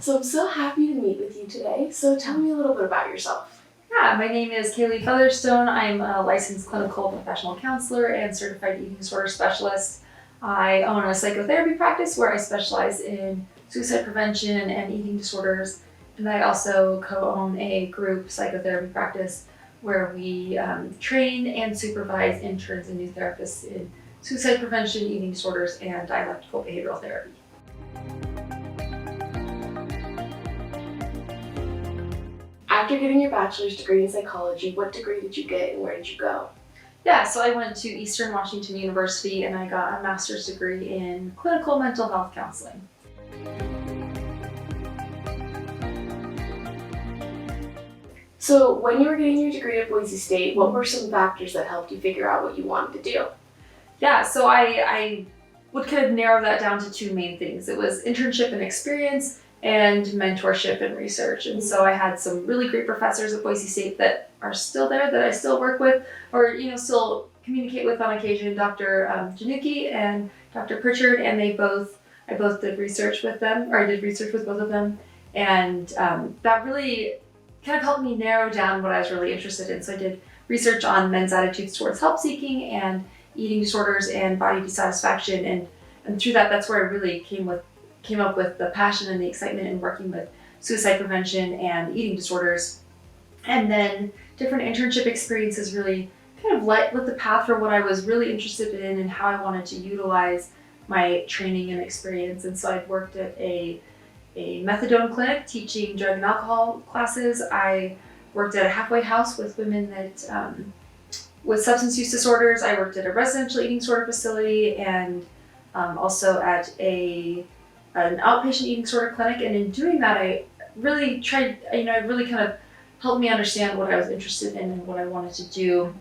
So I'm so happy to meet with you today. So tell me a little bit about yourself. Yeah, my name is Kaylee Featherstone. I'm a licensed clinical professional counselor and certified eating disorder specialist. I own a psychotherapy practice where I specialize in suicide prevention and eating disorders. And I also co-own a group psychotherapy practice where we train and supervise interns and new therapists in suicide prevention, eating disorders, and dialectical behavioral therapy. After getting your bachelor's degree in psychology, what degree did you get and where did you go? Yeah, so I went to Eastern Washington University and I got a master's degree in clinical mental health counseling. So when you were getting your degree at Boise State, what were some factors that helped you figure out what you wanted to do? Yeah, so I would kind of narrow that down to two main things. It was internship and experience and mentorship and research. And so I had some really great professors at Boise State that are still there, that I still work with or still communicate with on occasion, Dr. Janucki and Dr. Pritchard, and I both did research with them, or I did research with both of them. And that really kind of helped me narrow down what I was really interested in. So I did research on men's attitudes towards help seeking and eating disorders and body dissatisfaction. And through that, that's where I really came up with the passion and the excitement in working with suicide prevention and eating disorders. And then different internship experiences really kind of lit the path for what I was really interested in and how I wanted to utilize my training and experience. And so I've worked at a methadone clinic teaching drug and alcohol classes. I worked at a halfway house with women that with substance use disorders. I worked at a residential eating disorder facility and also at an outpatient eating disorder clinic. And in doing that, I really tried, it really kind of helped me understand what I was interested in and what I wanted to do.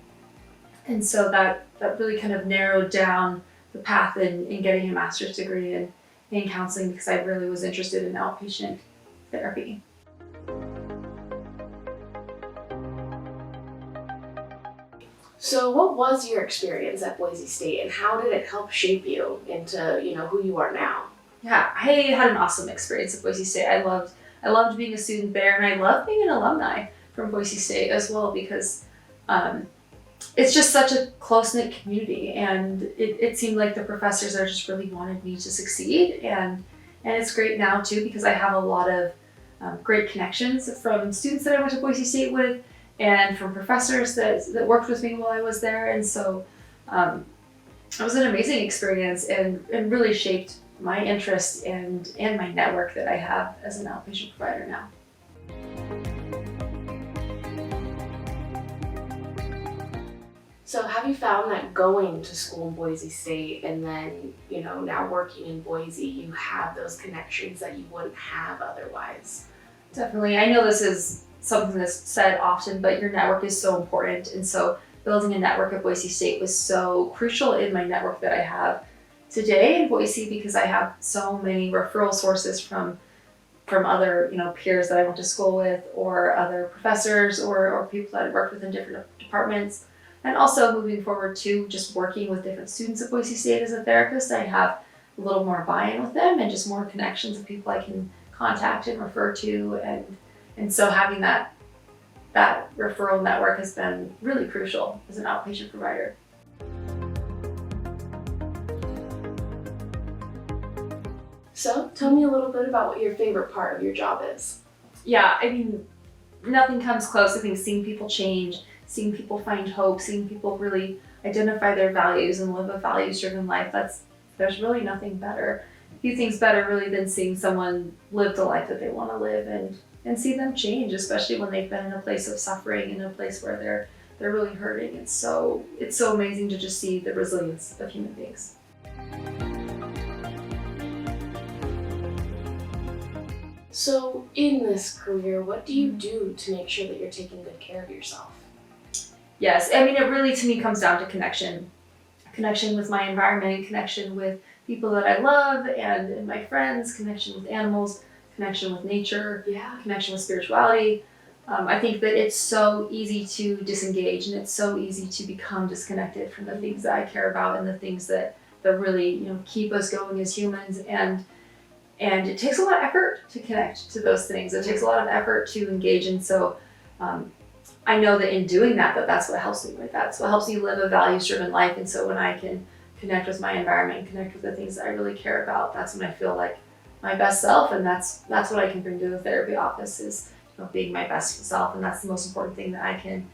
And so that really kind of narrowed down the path in getting a master's degree in counseling, because I really was interested in outpatient therapy. So what was your experience at Boise State and how did it help shape you into, who you are now? Yeah, I had an awesome experience at Boise State. I loved being a student there, and I loved being an alumni from Boise State as well, because it's just such a close-knit community, and it seemed like the professors there just really wanted me to succeed, and it's great now too, because I have a lot of great connections from students that I went to Boise State with and from professors that worked with me while I was there. And so it was an amazing experience and really shaped my interest and my network that I have as an outpatient provider now. So have you found that going to school in Boise State and then, now working in Boise, you have those connections that you wouldn't have otherwise? Definitely. I know this is something that's said often, but your network is so important. And so building a network at Boise State was so crucial in my network that I have today in Boise, because I have so many referral sources from other, peers that I went to school with, or other professors or people that I worked with in different departments. And also moving forward to just working with different students at Boise State as a therapist, I have a little more buy-in with them and just more connections of people I can contact and refer to. And so having that referral network has been really crucial as an outpatient provider. So tell me a little bit about what your favorite part of your job is. Yeah, nothing comes close. I think seeing people change, seeing people find hope, seeing people really identify their values and live a values-driven life, there's really nothing better. Few things better really than seeing someone live the life that they want to live and see them change, especially when they've been in a place of suffering, in a place where they're really hurting. It's so amazing to just see the resilience of human beings. So in this career, what do you do to make sure that you're taking good care of yourself? Yes, it really to me comes down to connection with my environment, connection with people that I love and my friends, connection with animals, connection with nature, connection with spirituality. I think that it's so easy to disengage, and it's so easy to become disconnected from the things that I care about and the things that really keep us going as humans. And it takes a lot of effort to connect to those things. It takes a lot of effort to engage. And so I know that in doing that, that's what helps me with that. That's what helps me live a values-driven life. And so when I can connect with my environment, connect with the things that I really care about, that's when I feel like my best self. And that's what I can bring to the therapy office is, being my best self. And that's the most important thing that I can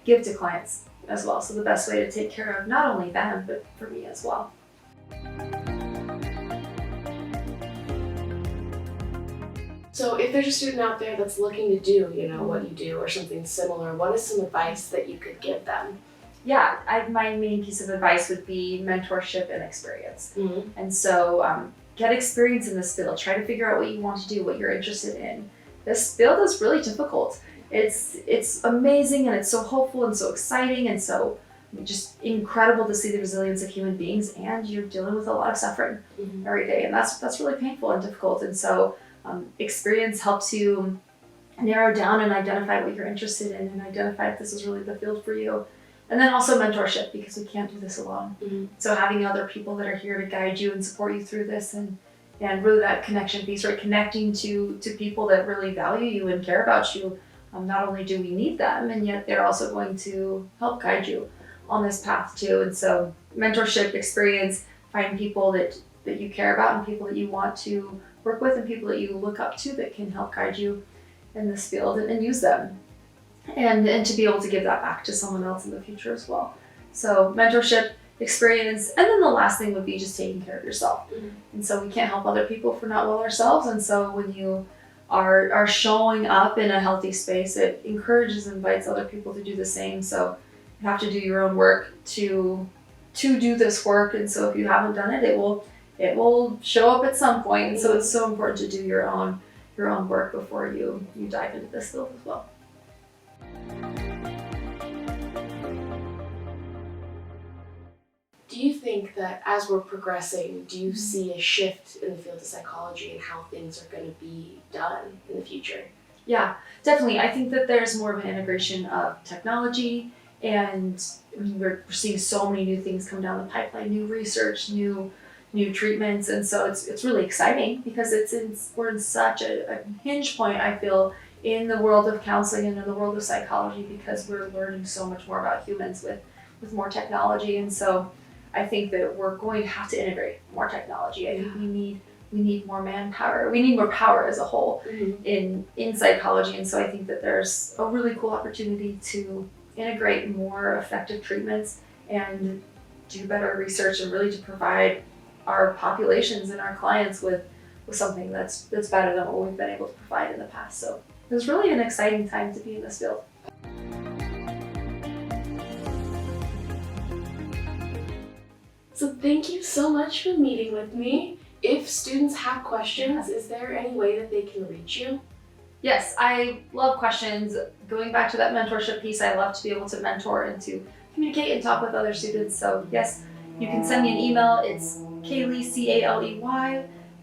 give to clients as well. So the best way to take care of not only them, but for me as well. So if there's a student out there that's looking to do, what you do or something similar, what is some advice that you could give them? Yeah, my main piece of advice would be mentorship and experience. Mm-hmm. And so get experience in this field. Try to figure out what you want to do, what you're interested in. This field is really difficult. It's amazing and it's so hopeful and so exciting and so just incredible to see the resilience of human beings, and you're dealing with a lot of suffering every day, and that's really painful and difficult. And so experience helps you narrow down and identify what you're interested in and identify if this is really the field for you. And then also mentorship, because we can't do this alone. Mm-hmm. So having other people that are here to guide you and support you through this, and really that connection piece, right? Connecting to people that really value you and care about you. Not only do we need them, and yet they're also going to help guide you on this path too. And so mentorship, experience, find people that you care about and people that you want to work with and people that you look up to that can help guide you in this field, and use them. And to be able to give that back to someone else in the future as well. So mentorship, experience, and then the last thing would be just taking care of yourself. Mm-hmm. And so we can't help other people if we're not well ourselves. And so when you are showing up in a healthy space, it encourages and invites other people to do the same. So you have to do your own work to do this work. And so if you haven't done it, it will show up at some point. And so it's so important to do your own work before you dive into this field as well. Do you think that as we're progressing, do you see a shift in the field of psychology and how things are going to be done in the future? Yeah, definitely. I think that there's more of an integration of technology, and we're seeing so many new things come down the pipeline, new research, new treatments, and so it's really exciting because we're in such a hinge point, I feel, in the world of counseling and in the world of psychology, because we're learning so much more about humans with more technology. And so I think that we're going to have to integrate more technology. I think we need more manpower. We need more power as a whole in psychology. And so I think that there's a really cool opportunity to integrate more effective treatments and do better research, and really to provide our populations and our clients with something that's better than what we've been able to provide in the past. So it's really an exciting time to be in this field. So thank you so much for meeting with me. If students have questions, is there any way that they can reach you? Yes, I love questions. Going back to that mentorship piece, I love to be able to mentor and to communicate and talk with other students. So yes, you can send me an email. It's Kaley, CALEY,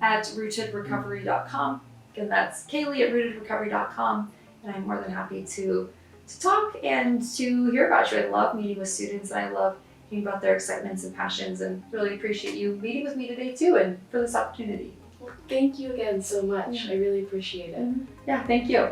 @rootedrecovery.com. Again, that's Kaley @rootedrecovery.com. And I'm more than happy to talk and to hear about you. I love meeting with students, and I love hearing about their excitements and passions, and really appreciate you meeting with me today too, and for this opportunity. Well, thank you again so much. I really appreciate it. Yeah, thank you.